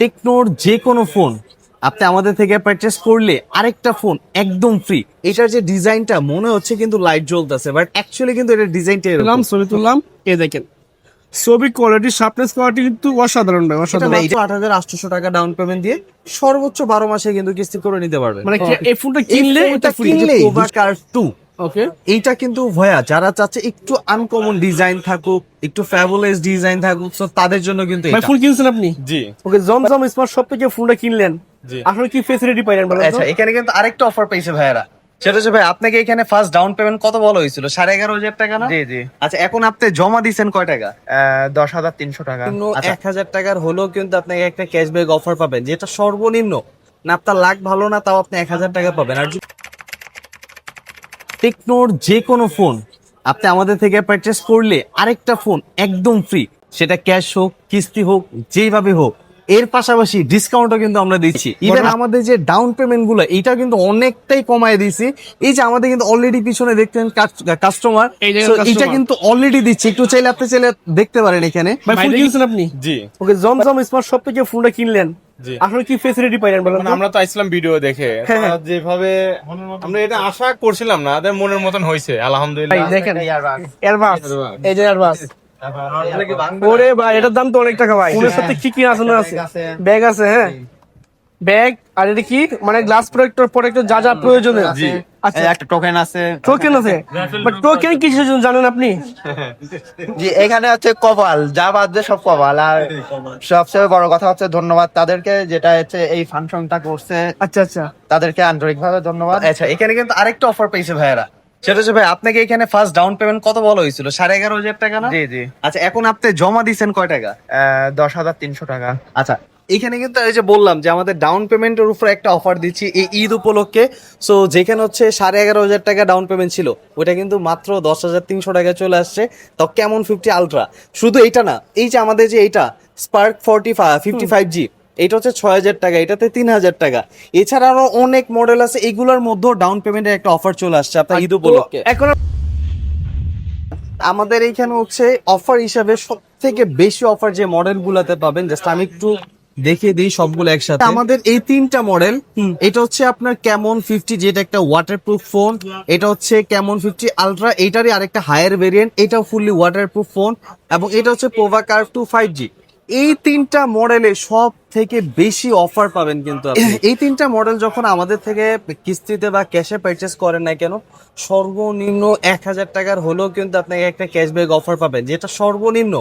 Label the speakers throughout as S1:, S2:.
S1: টেকনোর যে কোনো ফোন আপনি আমাদের থেকে পারচেস করলে আরেকটা ফোন একদম ফ্রি। এটার যে ডিজাইনটা মনে হচ্ছে কিন্তু লাইট জ্বলতেছে, বাট অ্যাকচুয়ালি কিন্তু এটার ডিজাইনটা এরকম।
S2: ছবি তুললাম, এই দেখেন ছবি কোয়ালিটি, শার্পনেস কোয়ালিটি কিন্তু অসাধারণ ভাই, অসাধারণ।
S1: 8,800 টাকা ডাউন পেমেন্ট দিয়ে সর্বোচ্চ 12 মাসে কিন্তু কিস্তি করে নিতে পারবেন।
S2: মানে এই ফোনটা কিনলে এটা ফ্রি।
S1: Povacar 2
S2: ওকে,
S1: এইটা কিন্তু ভয়া যারা চাচ্ছে একটু আনকমন ডিজাইন থাকুক, একটু ফ্যাবুলাস ডিজাইন থাকুক, সো তাদের জন্য কিন্তু
S2: ভাই
S1: এটা।
S2: ফোন কিনছেন আপনি?
S3: জি
S2: ওকে, জমজম স্মার্ট শপ থেকে ফোনটা কিনলেন,
S3: জি।
S2: আসলে কি ফেসিলিটি পাইলেন বলেন তো?
S1: আচ্ছা, এখানে কিন্তু আরেকটা অফার পেয়েছে ভাইয়ারা, সেটা হচ্ছে ভাই আপনাকে এখানে ফার্স্ট ডাউন পেমেন্ট কত বলা হয়েছিল? 11,500 টাকা না?
S4: জি জি।
S1: আচ্ছা, এখন আপনি জমা দিচ্ছেন কয় টাকা?
S4: 10,300 টাকা।
S1: 1,000 টাকার হলেও কিন্তু আপনাকে একটা ক্যাশব্যাক অফার পাবেন, যেটা সর্বনিম্ন না আপনার লাখ ভালো না, তাও আপনি 1,000 টাকা পাবেন। আর টেকনোর যে কোনো ফোন আপনি আমাদের থেকে পারচেস করলে আরেকটা ফোন একদম ফ্রি, সেটা ক্যাশ হোক কিস্তি হোক যেভাবে হোক। এর পাশাপাশি ডিসকাউন্টও কিন্তু আমরা দিচ্ছি। ইভেন আমাদের যে ডাউন পেমেন্ট গুলো এটা কিন্তু অনেকটাই কমায় দিয়েছি। এই যে আমাদের কিন্তু অলরেডি পিছনে দেখতেন কাস্টমার,
S2: এই যে
S1: এটা
S2: customer।
S1: কিন্তু অলরেডি দিচ্ছি, একটু চাইলে আপনি চাইলে দেখতে পারেন এখানে।
S2: ভাই ফোন কিনছেন আপনি?
S3: জি।
S2: ওকে, জমজম স্মার্ট শপ থেকে ফোনটা কিনলেন,
S3: জি।
S2: আসলে কি ফেসিলিটি পাইলেন বলেন
S3: মানে
S2: তো?
S3: আমরা তো আইছিলাম ভিডিও দেখে,
S2: হ্যাঁ, হ্যাঁ।
S3: তারা যেভাবে আমরা এটা আশা করছিলাম না, আমাদের মনের মতন হয়েছে
S2: ভাই
S3: আলহামদুলিল্লাহ।
S2: দেখেন এয়ারবাস, এই যে এয়ারবাস। ওরে ভাই, এটার দাম তো অনেক টাকা ভাই। ফোনের সাথে কি কি আছে না আছে? ব্যাগ আছে, হ্যাঁ ব্যাগ। আর এটা কি মানে গ্লাস প্রোটেক্টর যা যা প্রয়োজনীয়।
S3: জি।
S2: আচ্ছা,
S4: একটা টোকেন আছে।
S2: টোকেন আছে, বাট টোকেন কিসের জন্য জানেন আপনি?
S4: জি, এখানে হচ্ছে কপাল, যা বাদ সব কপাল। আর সবচেয়ে বড় কথা হচ্ছে ধন্যবাদ তাদেরকে, যেটা হচ্ছে এই ফাংশনটা করছে,
S2: আচ্ছা আচ্ছা,
S4: তাদেরকে আন্তরিকভাবে ধন্যবাদ।
S1: আচ্ছা, এখানে কিন্তু আরেকটা অফার পেয়েছে ভাইয়ারা, সেটা হচ্ছে ভাই আপনাকে এখানে ফার্স্ট ডাউন পেমেন্ট কত বলা হয়েছিল? 11,500 টাকা না?
S4: জি জি।
S1: আচ্ছা, এখন আপনি জমা দিচ্ছেন কয় টাকা?
S4: 10,300 টাকা।
S1: আচ্ছা, এখানে কিন্তু এই যে বললাম যে আমাদের ডাউন পেমেন্টের উপর একটা অফার দিচ্ছি এই ঈদ উপলক্ষে। সো যেখানে হচ্ছে 11,500 টাকা ডাউন পেমেন্ট ছিল, ওটা কিন্তু মাত্র 10,300 টাকায় চলে আসছে। তো কেমন 50 আলট্রা, শুধু এটা না, এই যে আমাদের যে এইটা স্পার্ক 55G, এটা হচ্ছে 6,000 টাকা, এটাতে 3,000 টাকা। এছাড়া আরো অনেক মডেল আছে, এগুলোর মধ্যেও ডাউন পেমেন্টের একটা অফার চলে আসছে আপনার ঈদ উপলক্ষে।
S2: এখন
S1: আমাদের এইখানে হচ্ছে অফার হিসাবে সব থেকে বেশি অফার যে মডেল গুলাতে পাবেন, জাস্ট আমি একটু দেখিয়ে দিই সবগুলো একসাথে। আমাদের এই তিনটা মডেল, এটা হচ্ছে আপনার ক্যামন 50, যেটা একটা ওয়াটারপ্রুফ ফোন। এটা হচ্ছে ক্যামন 50 আলট্রা, এটারই আরেকটা হায়ার ভেরিয়েন্ট, এটাও ফুললি ওয়াটারপ্রুফ ফোন। এবং এটা হচ্ছে পোভাকার 2 5G। এই তিনটা মডেলে সব থেকে বেশি অফার পাবেন কিন্তু আপনি। এই তিনটা মডেল যখন আমাদের থেকে কিস্তিতে বা ক্যাশে পারচেস করেন না কেন, সর্বনিম্ন 1,000 টাকার হলেও কিন্তু আপনাকে একটা ক্যাশব্যাক অফার পাবেন, যেটা সর্বনিম্ন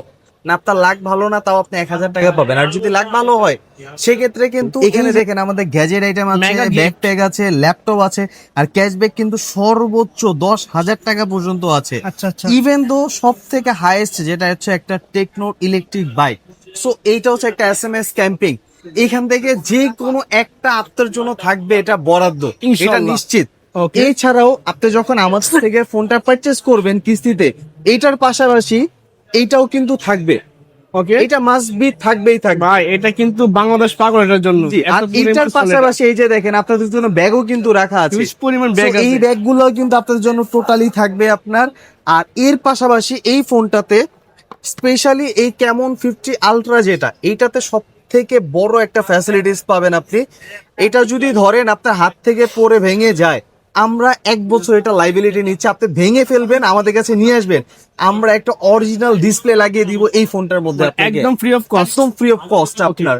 S1: না আপনার লাখ ভালো না, তাও আপনি 1,000 টাকা পাবেন। আর যদি লাখ ভালো হয় সেক্ষেত্রে কিন্তু এখানে দেখেন আমাদের গ্যাজেট আইটেম আছে,
S2: Mega gift।
S1: ব্যাকপ্যাক আছে, ল্যাপটপ আছে, আর ক্যাশব্যাক কিন্তু সর্বোচ্চ 10,000 টাকা পর্যন্ত আছে।
S2: আচ্ছা আচ্ছা,
S1: ইভেন দো সব থেকে হাইয়েস্ট যেটা হচ্ছে একটা টেকনো ইলেকট্রিক বাইক। সো এইটা হচ্ছে একটা SMS ক্যাম্পিং, এখান থেকে যে কোনো একটা আপনার জন্য থাকবে, এটা বরাদ্দ, এটা
S2: ইনশাআল্লাহ।
S1: নিশ্চিত।
S2: Okay.
S1: এছাড়াও আপনি যখন আমাদের থেকে ফোনটা পারচেস করবেন কিস্তিতে, এইটার পাশাপাশি এইটাও কিন্তু থাকবে,
S2: ওকে
S1: এটা মাস্ট বি থাকবেই থাকবে।
S2: ভাই, এটা কিন্তু বাংলাদেশ পাগল এটার জন্য।
S1: জি, আর
S2: এত পরিমাণ
S1: এইটার
S2: চলে।
S1: পাশাপাশি এই যে দেখেন আপনাদের জন্য ব্যাগও কিন্তু রাখা আছে,
S2: Huge পরিমাণ
S1: So,
S2: ব্যাগ আছে।
S1: এই ব্যাগগুলো কিন্তু আপনাদের জন্য টোটালি থাকবে আপনার। আর এর পাশাপাশি এই ফোনটাতে স্পেশালি এই ক্যামন 50 আলট্রা, যেটা এইটাতে সব থেকে বড় একটা ফ্যাসিলিটিস পাবেন আপনি। এটা যদি ধরেন আপনার হাত থেকে পড়ে ভেঙে যায়, আমরা 1 বছর এটা লাইবিলিটি নিচ্ছে। আপনি ভেঙে ফেলবেন, আমাদের কাছে নিয়ে আসবেন, আমরা একটা অরিজিনাল ডিসপ্লে লাগিয়ে দিব এই ফোনটার মধ্যে আপনাকে।
S2: একদম ফ্রি অফ কস্ট।
S1: একদম ফ্রি অফ কস্ট আপনার।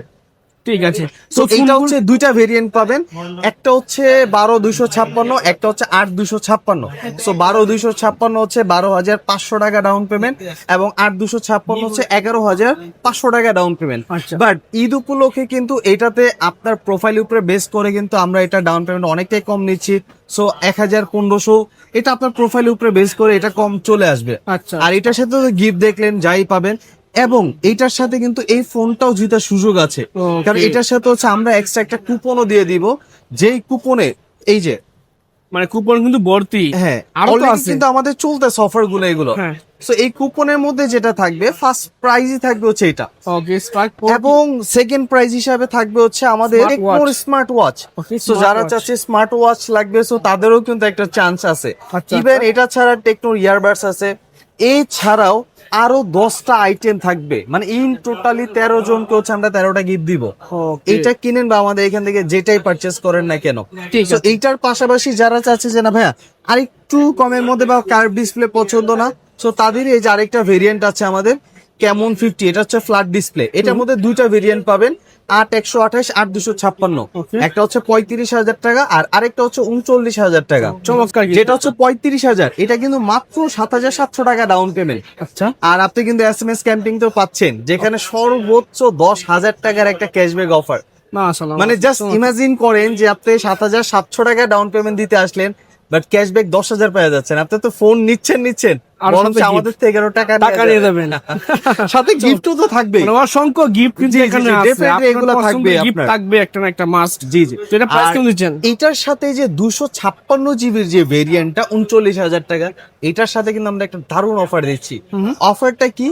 S2: ঠিক আছে,
S1: তো এটা হচ্ছে দুইটা ভেরিয়েন্ট পাবেন, একটা হচ্ছে 12,256, একটা হচ্ছে 8,256। সো 12,256 হচ্ছে 12,500 টাকা ডাউন পেমেন্ট, এবং 8,256 হচ্ছে 11,500 টাকা ডাউন পেমেন্ট।
S2: আচ্ছা।
S1: বাট ঈদ উপলক্ষে কিন্তু এটাতে আপনার প্রোফাইল উপরে বেস করে কিন্তু আমরা এটা ডাউন পেমেন্ট অনেকটাই কম নিচ্ছি। সো 1,000-1,500, এটা আপনার প্রোফাইল উপরে বেস করে এটা কম চলে আসবে।
S2: আচ্ছা।
S1: আর এটার সাথে গিফট দেখলেন যাই পাবেন, এবং এইটার সাথে কিন্তু এই ফোনটাও জেতার সুযোগ আছে।
S2: Okay.
S1: কারণ এটার সাথে হচ্ছে আমরা এক্সট্রা একটা কুপনও দিয়ে দিব, যেই কুপনে এই যে
S2: মানে কুপন কিন্তু ভর্তি।
S1: হ্যাঁ
S2: আরো তো
S1: already
S2: আছে।
S1: কিন্তু আমাদের চলতেছে অফার গুলো এগুলো।
S2: হ্যাঁ।
S1: সো এই কুপনের মধ্যে যেটা থাকবে, ফার্স্ট প্রাইজই থাকবে হচ্ছে এটা,
S2: ওকে, স্পার্ক
S1: এবং সেকেন্ড প্রাইজ হিসাবে থাকবে হচ্ছে আমাদের
S2: Smart watch।
S1: Smart watch.
S2: Okay,
S1: so
S2: smart
S1: যারা
S2: watch।
S1: চাচ্ছে স্মার্ট ওয়াচ লাগবে, সো তাদেরও কিন্তু একটা চান্স আছে।
S2: আচ্ছা,
S1: ইভেন
S2: আচ্ছা।
S1: এটা ছাড়া টেকনোর ইয়ারবাডস আছে। এছাড়াও আরো 10টা আইটেম থাকবে, মানে ইন টোটালি 13 জনকে হচ্ছে আমরা 13টা গিফট দিব। এইটা কিনেন বা আমাদের এখান থেকে যেটাই পারচেস করেন না কেন।
S2: ঠিক
S1: So, এইটার পাশাপাশি যারা চাচ্ছে যে না ভাইয়া আরেকটু কমের মধ্যে বা কার্ভ ডিসপ্লে পছন্দ না, সো তাদের এই যে আরেকটা ভেরিয়েন্ট আছে আমাদের কেমন 50, এটা হচ্ছে ফ্ল্যাট ডিসপ্লে। এটার মধ্যে দুইটা ভেরিয়েন্ট পাবেন, 8/128, 8/256। একটা হচ্ছে 35,000 টাকা আর আরেকটা হচ্ছে 39,000 টাকা।
S2: চমৎকার gift।
S1: যেটা হচ্ছে 35,000, এটা কিন্তু মাত্র 7,700 টাকা ডাউন পেমেন্ট।
S2: আচ্ছা,
S1: আর আপনি কিন্তু SMS ক্যাম্পিং তো পাচ্ছেন, যেখানে সর্বোচ্চ 10,000 টাকার একটা ক্যাশব্যাক অফার।
S2: মাশাআল্লাহ।
S1: মানে জাস্ট ইমাজিন করেন যে আপনি 7,700 টাকা ডাউন পেমেন্ট দিতে আসলেন, বাট ক্যাশব্যাক 10,000 পেয়ে যাচ্ছেন। আপনি তো ফোন নিচ্ছেন
S2: আর
S1: বরঞ্চ
S2: সাথে
S1: আমাদের থেকে আরো টাকা
S2: নিয়ে যাবেন।
S1: সাথে গিফটও তো থাকবে।
S2: মানে অসংখ্য গিফট কিন্তু
S1: জি, জি,
S2: এখানে
S1: জি,
S2: আছে।
S1: definitely
S2: আপনার
S1: এগুলো থাকবে
S2: পছন্দের gift
S1: আপনার।
S2: থাকবে একটা না একটা মাস্ট।
S1: জি জি।
S2: তো এটা প্রাইস
S1: আর
S2: কেমন দিচ্ছেন?
S1: এটার সাথে যে 256 জিবির যে ভেরিয়েন্টটা 39,000 টাকা, এটার সাথে কিন্তু আমরা একটা দারুণ অফার দিচ্ছি। অফারটা কি?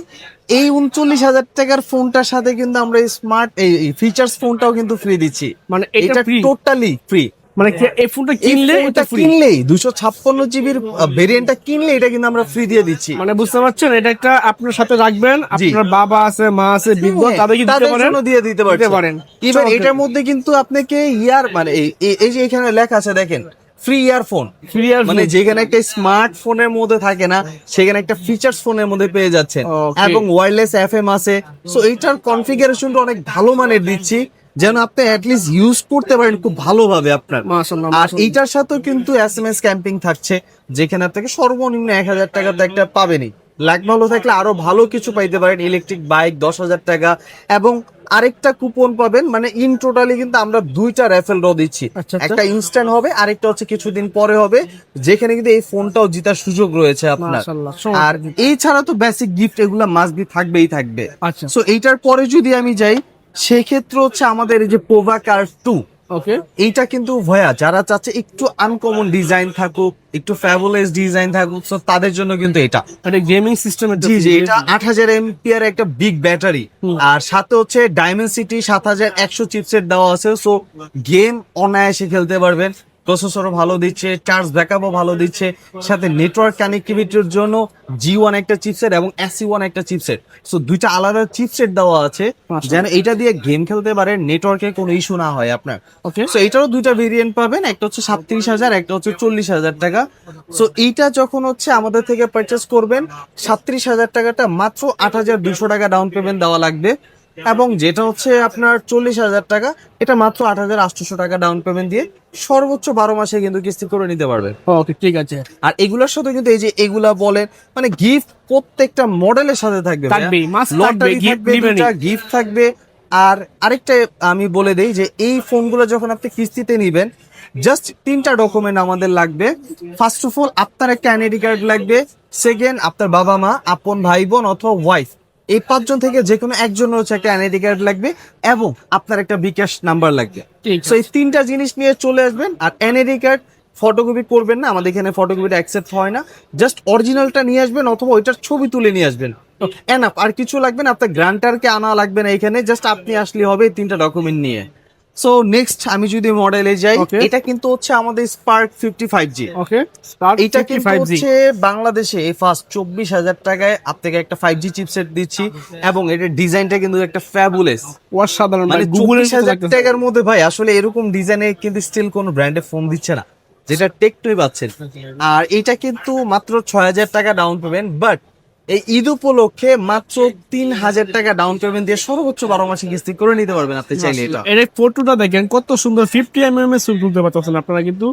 S1: এই 39,000 টাকার ফোনটার সাথে কিন্তু আমরা স্মার্ট এই ফিচার্স ফোনটাও কিন্তু ফ্রি দিচ্ছি।
S2: মানে এটা
S1: এটা
S2: free?
S1: Totally free.
S2: মানে এই ফোনটা কিনলে এটা ফ্রি।
S1: কিনলেই 256 জিবির ভেরিয়েন্টটা কিনলে এটা কিন্তু আমরা ফ্রি দিয়ে দিচ্ছি।
S2: মানে বুঝতে পারছেন, এটা একটা আপনার সাথে রাখবেন, আপনার বাবা আছে, মা আছে, বৃদ্ধ, তাদেরকে দিতে
S1: তাদের
S2: পারেন।
S1: জন্য দিয়ে দিতে পারেন। ইভেন
S2: চমৎকার।
S1: এটার মধ্যে কিন্তু আপনাকে ইয়ার মানে এই যে এখানে লেখা আছে দেখেন, ফ্রি ইয়ারফোন।
S2: Free earphone।
S1: মানে যেখানে একটা স্মার্টফোনের মধ্যে থাকে না, সেখানে একটা ফিচার্স ফোনের মধ্যে পেয়ে যাচ্ছেন।
S2: Okay.
S1: এবং ওয়্যারলেস FM আছে। সো এইটার কনফিগারেশনটা অনেক ভালো মানের দিচ্ছি, যেন আপনি অ্যাটলিস্ট ইউজ করতে পারেন খুব ভালোভাবে আপনার।
S2: মাশাআল্লাহ,
S1: আর
S2: মাশাআল্লাহ।
S1: এইটার সাথেও কিন্তু SMS ক্যাম্পিং থাকছে, যেখানে আপনাকে সর্বনিম্ন 1,000 টাকাতে একটা পাবেনই। লাখ ভালো থাকলে আরো ভালো কিছু পাইতে পারেন, ইলেকট্রিক বাইক 10,000 টাকা, এবং আরেকটা কুপন পাবেন। মানে ইন টোটালি কিন্তু আমরা দুইটা র্যাফেল ড্র দিচ্ছি।
S2: আচ্ছা, আচ্ছা।
S1: একটা ইনস্ট্যান্ট হবে, আরেকটা হচ্ছে কিছুদিন পরে হবে, যেখানে কিন্তু এই ফোনটাও জেতার সুযোগ রয়েছে আপনার।
S2: মাশাআল্লাহ,
S1: আর এই ছাড়া তো বেসিক গিফট এগুলা মাস্ট বি থাকবেই থাকবে।
S2: আচ্ছা।
S1: সো এইটার পরে যদি আমি যাই, সেক্ষেত্রে হচ্ছে আমাদের এই যে পোভা কার 2,
S2: ওকে।
S1: এইটা কিন্তু ভয়া যারা চাচ্ছে একটু আনকমন ডিজাইন থাকুক, একটু ফ্যাবুলাস ডিজাইন থাকুক, সো তাদের জন্য কিন্তু এটা।
S2: এটা গেমিং সিস্টেমের
S1: জি জি, এটা 8,000 এমপিআর একটা বিগ ব্যাটারি, আর সাথে হচ্ছে ডায়মেনসিটি 7,100 চিপসেট দেওয়া আছে। সো গেম অনায়াসে খেলতে পারবেন। প্রসেসরও ভালো দিচ্ছে, চার্জ ব্যাকআপও ভালো দিচ্ছে, সাথে নেটওয়ার্ক কানেক্টিভিটির জন্য G1 একটা চিপসেট এবং SE1 একটা চিপসেট। সো দুইটা আলাদা চিপসেট দেওয়া আছে, যেন এটা দিয়ে গেম খেলতে পারেন, নেটওয়ার্কে কোনো ইস্যু না হয় আপনার।
S2: ওকে।
S1: সো এটারও দুইটা ভেরিয়েন্ট পাবেন, একটা হচ্ছে 37,000, একটা হচ্ছে 40,000 টাকা। সো এইটা যখন হচ্ছে আমাদের থেকে পারচেস করবেন, 37,000 টাকাটা মাত্র 8,200 টাকা ডাউন পেমেন্ট দেওয়া লাগবে, এবং যেটা হচ্ছে আপনার 40,000 টাকা, এটা মাত্র 8,800 টাকা ডাউন পেমেন্ট দিয়ে সর্বোচ্চ 12 মাসে কিন্তু কিস্তি করে নিতে পারবেন।
S2: ওকে, ঠিক আছে।
S1: আর এগুলোর সাথে কিন্তু এই যে এগুলা বলেন, মানে গিফট প্রত্যেকটা মডেলের সাথে থাকবে,
S2: থাকবেই, must থাকবে,
S1: লটারি
S2: gift
S1: থাকবে,
S2: নিবেনই।
S1: দুটা গিফট থাকবে। আর আরেকটা আমি বলে দেই যে এই ফোনগুলো যখন আপনি কিস্তিতে নিবেন, জাস্ট 3টা ডকুমেন্ট আমাদের লাগবে। ফার্স্ট অফ অল আপনার একটা এনআইডি কার্ড লাগবে, সেকেন্ড আপনার বাবা মা, আপন ভাই বোন অথবা ওয়াইফ, এই 5 জন থেকে যে কোনো একজনের হচ্ছে একটা এনআইডি কার্ড লাগবে, এবং আপনার একটা বিকাশ নাম্বার লাগবে।
S2: ঠিক
S1: সো এই 3টা জিনিস নিয়ে চলে আসবেন। আর এনআইডি কার্ড ফটোকপি করবেন না, আমাদের এখানে ফটোকপিটা অ্যাকসেপ্ট হয় না, জাস্ট অরিজিনালটা নিয়ে আসবেন অথবা ওইটার ছবি তুলে নিয়ে আসবেন, এনাফ। আর কিছু লাগবে না, আপনার গ্রান্টারকে আনা লাগবে না এখানে, জাস্ট আপনি আসলে হবে এই 3টা ডকুমেন্ট নিয়ে। সো নেক্সট আমি যদি মডেলে যাই,
S2: Okay.
S1: এটা কিন্তু হচ্ছে আমাদের স্পার্ক 55G।
S2: ওকে।
S1: এটা কিন্তু হচ্ছে বাংলাদেশে ফার্স্ট 24,000 টাকায় আপনাকে একটা 5G চিপসেট দিচ্ছি, এবং এটার ডিজাইনটা কিন্তু একটা ফ্যাবুলাস।
S2: অসাধারণ,
S1: মানে
S2: মানে গুগলের
S1: 24,000 টাকার মধ্যে ভাই আসলে এরকম ডিজাইনে কিন্তু স্টিল কোন ব্র্যান্ডে ফোন দিচ্ছে না, যেটা টেকটোই পাচ্ছেন। আর এটা কিন্তু মাত্র 6,000 টাকা ডাউন পেমেন্ট, বাট এই ঈদ উপলক্ষে মাত্র 3,000 টাকা ডাউন পেমেন্ট দিয়ে সর্বোচ্চ 12 মাসে কিস্তি করে নিতে পারবেন আপনি চাইলে এটা।
S2: এর ফটোটা দেখেন কত সুন্দর, 50mm এর ছবি তুলতে পারতেছেন আপনারা। কিন্তু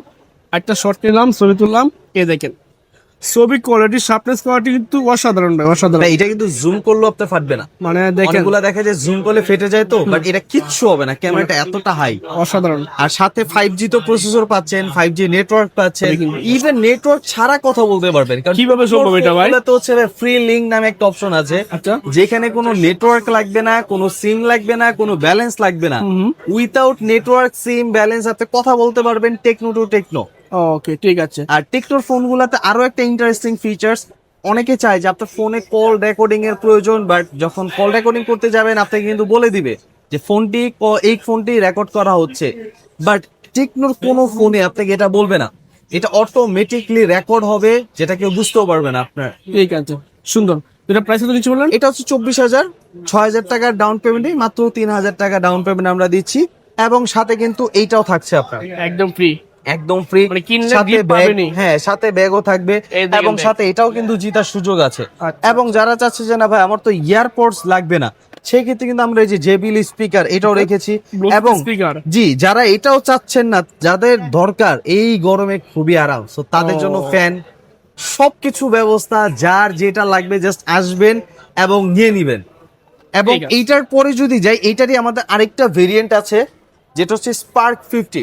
S2: একটা শর্ট নিলাম, ছবি তুললাম, এ দেখেন ছবি কোয়ালিটি, শার্পনেস কোয়ালিটি কিন্তু অসাধারণ ভাই, অসাধারণ।
S1: এটা কিন্তু জুম করলেও আপনার ফাটবে না।
S2: মানে দেখেন
S1: অনেকগুলা দেখা যায় জুম করলে ফেটে যায়, তো বাট এটা কিচ্ছু হবে না, ক্যামেরাটা এতটা হাই।
S2: অসাধারণ।
S1: আর সাথে 5G তো প্রসেসর পাচ্ছেন, 5G নেটওয়ার্ক পাচ্ছেন, ইভেন নেটওয়ার্ক ছাড়া কথা বলতে পারবেন। কারণ
S2: কিভাবে সম্ভব এটা ভাই?
S1: তো হচ্ছে ফ্রি লিংক নামে একটা অপশন আছে,
S2: আচ্ছা।
S1: যেখানে কোনো নেটওয়ার্ক লাগবে না, কোনো সিম লাগবে না, কোনো ব্যালেন্স লাগবে না। উইথাউট নেটওয়ার্ক, সিম, ব্যালেন্স আপনি কথা বলতে পারবেন টেকনো টু টেকনো।
S2: ওকে, ঠিক আছে।
S1: আর টেকনোর ফোনগুলোতে আরো একটা ইন্টারেস্টিং ফিচার্স, অনেকে চায় যে আপনার ফোনে কল রেকর্ডিং এর প্রয়োজন, বাট যখন কল রেকর্ডিং করতে যাবেন আপনাকে কিন্তু বলে দিবে যে এই ফোনটি রেকর্ড করা হচ্ছে, বাট টেকনোর কোনো ফোনে আপনাকে এটা বলবে না, এটা অটোমেটিকলি রেকর্ড হবে, যেটা কেউ বুঝতেও পারবে না আপনার।
S2: ঠিক আছে, সুন্দর। এটা প্রাইস কত নিচ্ছে বললেন?
S1: এটা হচ্ছে 24,000, 6,000 টাকার ডাউন পেমেন্টে মাত্র 3,000 টাকা ডাউন পেমেন্ট আমরা দিচ্ছি, এবং সাথে কিন্তু এইটাও থাকছে আপনার
S2: একদম ফ্রি।
S1: একদম ফ্রি,
S2: মানে কিনলে
S1: সাথে
S2: gift
S1: ব্যাগ,
S2: পাবেনই।
S1: হ্যাঁ সাথে ব্যাগও থাকবে,
S2: এই দেখেন
S1: এবং
S2: bag।
S1: সাথে এটাও কিন্তু জিতার সুযোগ আছে।
S2: আচ্ছা।
S1: এবং যারা চাচ্ছে যে না ভাই আমার তো ইয়ারপডস লাগবে না, সেই ক্ষেত্রে কিন্তু আমরা এই যে জেবিএল স্পিকার এটাও রেখেছি।
S2: Bluetooth
S1: এবং
S2: speaker।
S1: জি, যারা এটাও চাচ্ছেন না, যাদের দরকার এই গরমে খুবই আরাম, সো তাদের জন্য ফ্যান, সবকিছু ব্যবস্থা, যার যেটা লাগবে জাস্ট আসবেন এবং নিয়ে নিবেন। এবং
S2: ঠিক আছে।
S1: এইটার পরে যদি যাই, এইটারই আমাদের আরেকটা ভেরিয়েন্ট আছে যেটা হচ্ছে স্পার্ক 50।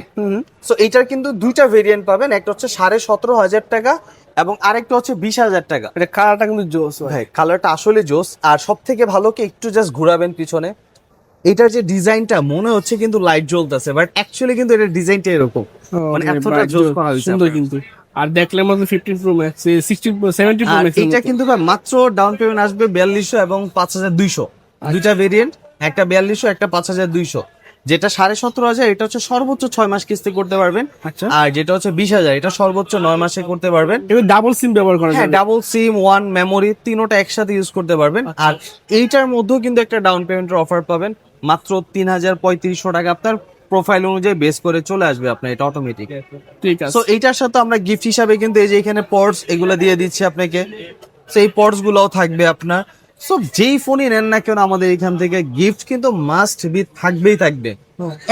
S1: সো এইটার কিন্তু দুইটা ভেরিয়েন্ট পাবেন, একটা হচ্ছে 17,500 টাকা এবং আরেকটা হচ্ছে 20,000 টাকা।
S2: এটা কালারটা কিন্তু জোস ভাই।
S1: ভাই কালারটা আসলে জোস, আর সব থেকে ভালো কি একটু জাস্ট ঘোরাবেন পিছনে, এটার যে ডিজাইনটা মনে হচ্ছে কিন্তু লাইট জ্বলতেছে, বাট অ্যাকচুয়ালি কিন্তু এটার ডিজাইনটা এরকম, মানে এতটা জোস করা হয়েছে
S2: সুন্দর
S1: আপনার।
S2: কিন্তু। আর দেখলে আমাদের 15 প্রো ম্যাক্স 16 70 প্রো
S1: আর
S2: ম্যাক্স
S1: এটা কিন্তু ভাই মাত্র ডাউন পেমেন্ট আসবে 4200 এবং 5,200, দুইটা ভেরিয়েন্ট, একটা 4200 একটা 5,200। যেটা 17,500 এটা হচ্ছে সর্বোচ্চ 6 মাস কিস্তি করতে পারবেন,
S2: আচ্ছা।
S1: আর যেটা হচ্ছে 20,000 এটা সর্বোচ্চ 9 মাসে করতে পারবেন।
S2: এবার ডাবল সিম ব্যবহার করা
S1: হ্যাঁ,
S2: যাবে।
S1: ডাবল সিম, ওয়ান মেমোরি, তিনোটা একসাথে ইউজ করতে পারবেন। আর এইটার মধ্যেও কিন্তু একটা ডাউন পেমেন্টের অফার পাবেন, মাত্র 3,3500 টাকা আপনার প্রোফাইল অনুযায়ী বেস করে চলে আসবে আপনার, এটা অটোমেটিক।
S2: ঠিক আছে।
S1: সো এইটার সাথে আমরা গিফট হিসাবে কিন্তু এই যে এখানে পডস এগুলো দিয়ে দিচ্ছি আপনাকে, সেই পডস গুলোও থাকবে আপনার। সো যেই ফোনই নেন না কেন আমাদের এখান থেকে গিফট কিন্তু মাস্ট বি থাকবেই থাকবে,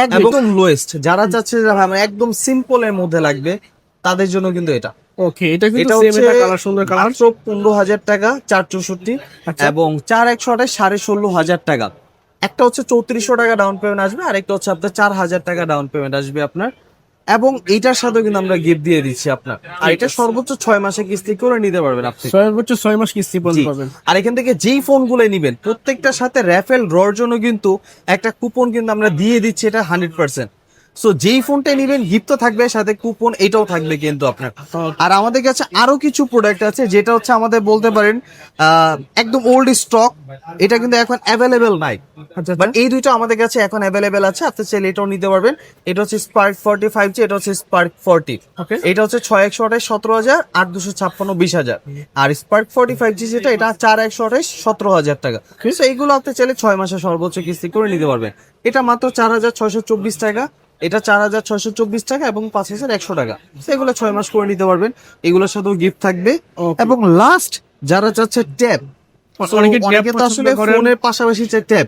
S1: একদম লোয়েস্ট। যারা চাচ্ছে যে আমার একদম সিম্পল এর মধ্যে লাগবে, তাদের জন্য কিন্তু এটা।
S2: ওকে, এটা কিন্তু
S1: এটা
S2: সেম,
S1: হচ্ছে
S2: এটা কালার সুন্দর কালার।
S1: মাত্র 15,000 টাকা 464,
S2: আচ্ছা।
S1: এবং 4/128 16,500 টাকা। একটা হচ্ছে 3400 টাকা ডাউন পেমেন্ট আসবে, আর একটা হচ্ছে আপনার 4,000 টাকা ডাউন পেমেন্ট আসবে আপনার। এবং এইটার সাথে কিন্তু আমরা গিফট দিয়ে দিচ্ছি আপনার, আর এটা সর্বোচ্চ 6 মাসে কিস্তি করে নিতে পারবেন আপনি।
S2: সর্বোচ্চ 6 মাস কিস্তি
S1: জি।
S2: পর্যন্ত পাবেন।
S1: আর এখান থেকে যেই ফোনগুলো নিবেন প্রত্যেকটার সাথে র্যাফেল ড্রর জন্য কিন্তু একটা কুপন কিন্তু আমরা দিয়ে দিচ্ছি, এটা 100%। সো যেই ফোনটা নিবেন গিফট তো থাকবে, সাথে কুপন এটাও থাকবে কিন্তু আপনার। আর আমাদের কাছে আরো কিছু প্রোডাক্ট আছে যেটা হচ্ছে আমাদের বলতে পারেন একদম ওল্ড স্টক, এটা কিন্তু এখন অ্যাভেলেবেল নাই,
S2: আচ্ছা,
S1: বাট এই দুইটা আমাদের কাছে এখন অ্যাভেলেবেল আছে, আপনি চাইলে এটাও নিতে পারবেন। এটা হচ্ছে স্পার্ক 45G, এটা হচ্ছে স্পার্ক 40।
S2: Okay.
S1: এটা হচ্ছে 6/128 17,000, 8/256 20,000। আর স্পার্ক 45G যেটা, এটা 4/128 17,000 টাকা। তো এইগুলো আপনি চাইলে 6 মাসে সর্বোচ্চ কিস্তি করে নিতে পারবেন। এটা মাত্র 4,624 টাকা, এটা 4,624 টাকা এবং 5,100 টাকা। তো এগুলো 6 মাস করে নিতে পারবেন, এগুলোর সাথেও গিফট থাকবে।
S2: Okay.
S1: এবং লাস্ট যারা চাচ্ছে ট্যাব,
S2: অনেকে tab
S1: অনেকে তো
S2: পছন্দ
S1: আসলে
S2: করেন।
S1: ফোনের পাশাপাশি চাই ট্যাব,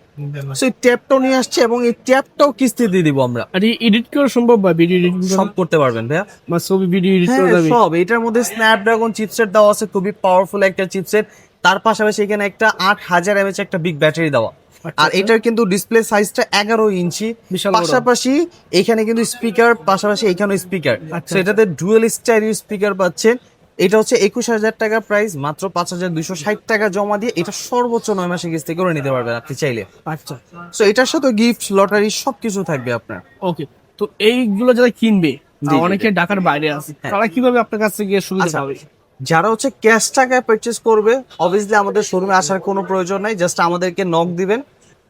S1: সেই ট্যাবটাও নিয়ে আসছে এবং এই ট্যাবটাও কিস্তি দিয়ে দিব আমরা।
S2: আর এডিট করা সম্ভব বা ভিডিও এডিট
S1: সব করতে পারবেন ভাইয়া,
S2: বা ছবি ভিডিও এডিট
S1: হ্যাঁ
S2: করা যাবে?
S1: সব। এটার মধ্যে স্ন্যাপড্রাগন চিপসেট দেওয়া আছে, খুবই পাওয়ারফুল একটা চিপসেট। তার পাশাপাশি এখানে একটা 8000 mAh একটা বিগ ব্যাটারি দেওয়া। আর এটার কিন্তু ডিসপ্লে সাইজটা 11 ইঞ্চি,
S2: বিশাল বড়।
S1: পাশাপাশি এখানে কিন্তু স্পিকার, পাশাপাশি এখানেও স্পিকার।
S2: আচ্ছা।
S1: তো এটাতে ডুয়েল স্টাইরিও স্পিকার পাচ্ছেন। এটা হচ্ছে 21,000 টাকা প্রাইস, মাত্র 5,260 টাকা জমা দিয়ে এটা সর্বোচ্চ 9 মাসে কিস্তি করে নিতে পারবেন আপনি চাইলে।
S2: আচ্ছা,
S1: সো এটার সাথে গিফট, লটারি সবকিছু থাকবে আপনার।
S2: ওকে। তো এইগুলো যারা কিনবে,
S1: জি,
S2: অনেকে ঢাকার বাইরে আছে,
S1: হ্যাঁ।
S2: তারা কিভাবে আপনার কাছ থেকে সুবিধা
S1: আচ্ছা,
S2: পাবে?
S1: যারা হচ্ছে ক্যাশ টাকায় পারচেজ করবে, অবভিয়াসলি আমাদের শোরুমে আসার কোনো প্রয়োজন নাই, জাস্ট আমাদেরকে নক দিবেন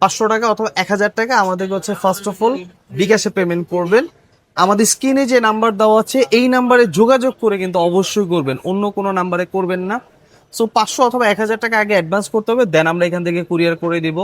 S1: 500 টাকা অথবা 1,000 টাকা, আমাদেরকে হচ্ছে ফার্স্ট অফ অল বিকাশে পেমেন্ট করবেন। আমাদের স্ক্রিনে যে নাম্বার দেওয়া আছে এই নাম্বারে যোগাযোগ করে কিন্তু অবশ্যই করবেন, অন্য কোনো নাম্বারে করবেন না। সো 500 অথবা 1,000 টাকা আগে অ্যাডভান্স করতে হবে, দেন আমরা এখান থেকে কুরিয়ার করে দিব।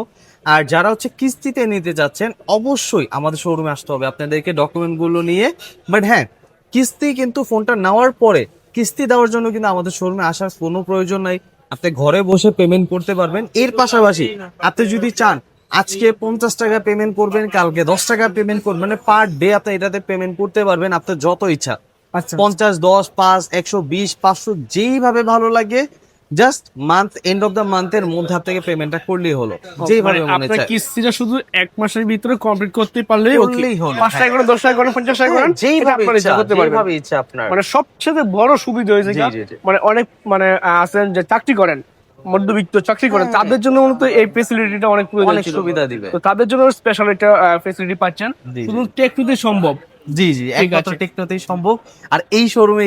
S1: আর যারা হচ্ছে কিস্তিতে নিতে চাচ্ছেন অবশ্যই আমাদের শোরুমে আসতে হবে আপনাদেরকে ডকুমেন্টগুলো নিয়ে। বাট হ্যাঁ, কিস্তি কিন্তু ফোনটা নেওয়ার পরে কিস্তি দেওয়ার জন্য কিন্তু আমাদের শোরুমে আসার কোনো প্রয়োজন নাই, আপনি ঘরে বসে পেমেন্ট করতে পারবেন। এর পাশাপাশি আপনি যদি চান আজকে 50 টাকা পেমেন্ট করবেন, কালকে 10 টাকা পেমেন্ট করবেন, মানে পার ডে আপনি এটাতে পেমেন্ট করতে পারবেন আপনার যত ইচ্ছা।
S2: আচ্ছা,
S1: 50, 10, 5, 120, 500 যেইভাবে ভালো লাগে, just month end of the মান্থের মধ্যে আপনাকে পেমেন্টটা করলেই হলো, যেইভাবে মনে
S2: আপনার
S1: চায়।
S2: কিস্তিটা শুধু 1 মাসের ভিতরে কমপ্লিট করতে পারলেই ওকে।
S1: করলেই হলো,
S2: 5 টাকা করে, 10 টাকা করে, 50 টাকা করে, এটা
S1: যেইভাবে
S2: আপনারা
S1: ইচ্ছা,
S2: করতে পারবেন।
S1: যেইভাবে ইচ্ছা আপনার।
S2: মানে সবচেয়ে বড় সুবিধা হয়েছে
S1: জি,
S2: কি,
S1: জি, জি।
S2: মানে অনেক মানে আছেন যে চাকরি করেন, মধ্যবিত্ত চাকরি করেন,
S1: হ্যাঁ।
S2: তাদের জন্য মূলত এই ফেসিলিটিটা অনেক প্রয়োজন
S1: অনেক
S2: ছিল।
S1: সুবিধা দিবে।
S2: তো তাদের জন্য স্পেশাল একটা ফেসিলিটি পাচ্ছেন,
S1: জি, জি।
S2: শুধু টেকনিতে সম্ভব।
S1: জি জি,
S2: ঠিক
S1: একমাত্র
S2: আছে।
S1: টেকনোতেই সম্ভব। আর এই শোরুমে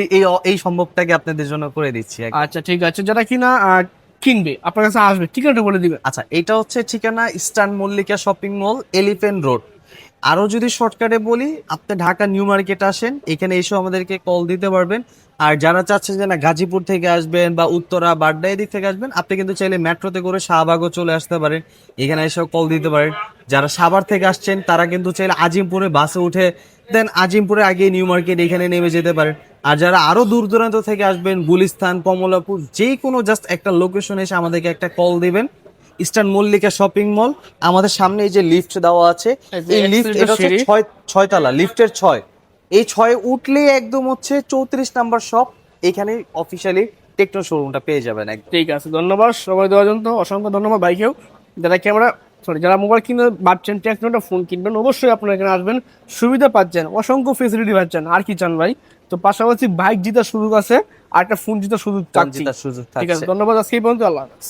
S1: এই সম্ভবটাকে আপনাদের জন্য করে দিচ্ছি একদম।
S2: আচ্ছা, ঠিক আছে। যারা কিনা কিনবে, আপনার কাছে আসবে, ঠিকানাটা বলে দিবেন।
S1: আচ্ছা, এটা হচ্ছে ঠিকানা eastern Mallika shopping mall, elephant road. আরো যদি শর্টকাটে বলি, আপনি ঢাকা নিউ মার্কেট আসেন, এখানে এসে আমাদেরকে কল দিতে পারবেন। আর যারা চাচ্ছেন যে না গাজীপুর থেকে আসবেন বা উত্তরা বাড্ডা এদিক থেকে আসবেন, আপনি কিন্তু চাইলে মেট্রোতে করে শাহবাগও চলে আসতে পারেন, এখানে এসেও কল দিতে পারেন। যারা সাভার থেকে আসছেন তারা কিন্তু চাইলে আজিমপুরে বাসে উঠে দেন আজিমপুরে আগে নিউ মার্কেট এখানে নেমে যেতে পারেন। আর যারা আরো দূর দূরান্ত থেকে আসবেন, গুলিস্তান, কমলাপুর, যে কোনো জাস্ট একটা লোকেশন এসে আমাদেরকে একটা কল দিবেন। ইস্টার্ন মল্লিকা শপিং মল, আমাদের সামনে এই যে লিফট দেওয়া আছে, এই লিফট এটা হচ্ছে
S2: সিঁড়ি।
S1: 6 তলা, লিফটের 6, এই 6 উঠলে একদম হচ্ছে 34 নাম্বার শপ, এখানে অফিসিয়ালি টেকনো শোরুমটা পেয়ে যাবেন একদম।
S2: ঠিক আছে, ধন্যবাদ সময় দেওয়ার জন্য, অসংখ্য ধন্যবাদ ভাইকেও। যারা ক্যামেরা যারা মোবাইল কিনতে ভাবছেন, টেকনোটা ফোন কিনবেন, অবশ্যই আপনারা এখানে আসবেন, সুবিধা পাচ্ছেন, অসংখ্য ফেসিলিটি পাচ্ছেন, আর কি চান ভাই। তো পাশাপাশি বাইক জিতার সুযোগ আছে, আর একটা ফোন জিতার সুযোগ থাকছে।
S1: জিতার সুযোগ
S2: ঠিক আছে,
S1: থাকছে।
S2: ধন্যবাদ, আজকে এই পর্যন্ত, আল্লাহ হাফেজ।